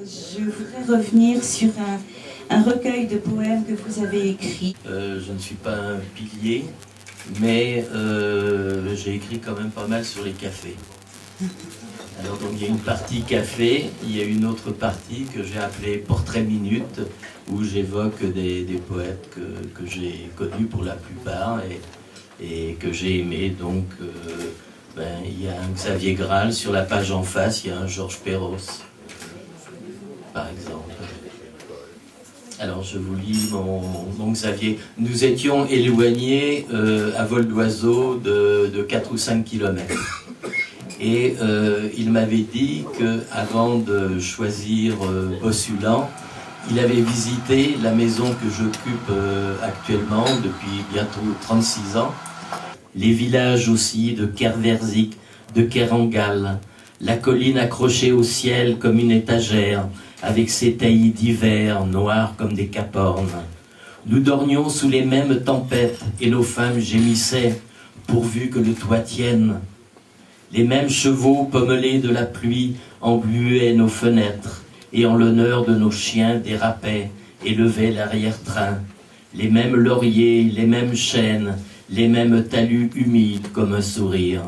Je voudrais revenir sur un recueil de poèmes que vous avez écrit. Je ne suis pas un pilier, mais j'ai écrit quand même pas mal sur les cafés. Alors donc il y a une partie café, il y a une autre partie que j'ai appelée Portrait Minute, où j'évoque des poètes que j'ai connus pour la plupart et que j'ai aimés. Donc il y a un Xavier Graal, sur la page en face, il y a un Georges Perros, par exemple. Alors je vous lis mon Xavier. Nous étions éloignés à vol d'oiseau de 4 ou 5 kilomètres. Et il m'avait dit qu'avant de choisir Bossulan, il avait visité la maison que j'occupe actuellement depuis bientôt 36 ans. Les villages aussi de Kerverzik, de Kerangal, la colline accrochée au ciel comme une étagère, avec ses taillis d'hiver, noirs comme des capornes. Nous dormions sous les mêmes tempêtes, et nos femmes gémissaient, pourvu que le toit tienne. Les mêmes chevaux pommelés de la pluie engluaient nos fenêtres, et en l'honneur de nos chiens dérapaient et levaient l'arrière-train. Les mêmes lauriers, les mêmes chênes, les mêmes talus humides comme un sourire.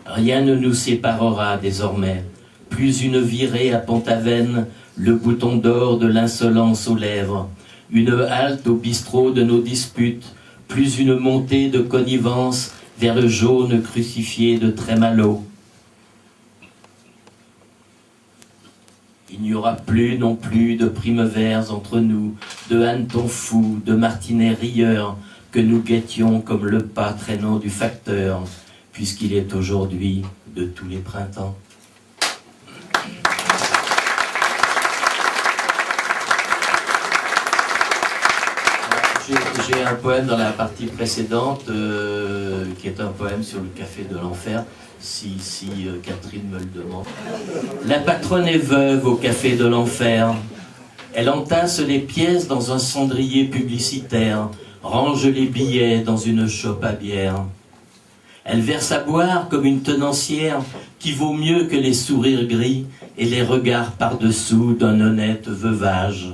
Rien ne nous séparera désormais, plus une virée à Pont-Aven, le bouton d'or de l'insolence aux lèvres, une halte au bistrot de nos disputes, plus une montée de connivence vers le jaune crucifié de Trémalo. Il n'y aura plus non plus de primevères entre nous, de hannetons fous, de martinets rieurs, que nous guettions comme le pas traînant du facteur, puisqu'il est aujourd'hui de tous les printemps. J'ai un poème dans la partie précédente qui est un poème sur le café de l'enfer, si Catherine me le demande. La patronne est veuve au café de l'enfer. Elle entasse les pièces dans un cendrier publicitaire, range les billets dans une chope à bière. Elle verse à boire comme une tenancière qui vaut mieux que les sourires gris et les regards par-dessous d'un honnête veuvage.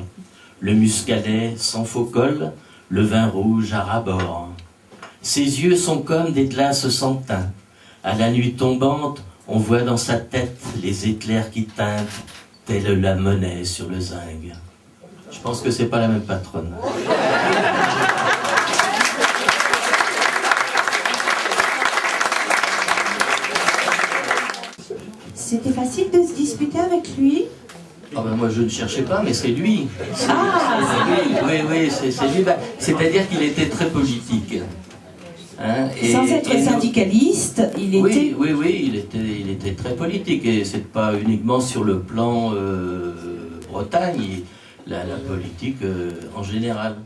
Le muscadet sans faux col, le vin rouge à ras-bord. Ses yeux sont comme des glaces sans teint. À la nuit tombante, on voit dans sa tête les éclairs qui teintent, telle la monnaie sur le zinc. Je pense que c'est pas la même patronne. C'était facile de se disputer avec lui? Oh ben moi je ne cherchais pas, mais c'est lui. Oui, c'est lui. C'est-à-dire qu'il était très politique. Hein, sans être syndicaliste, il était... Oui, il était très politique. Et c'est pas uniquement sur le plan Bretagne, la politique en général.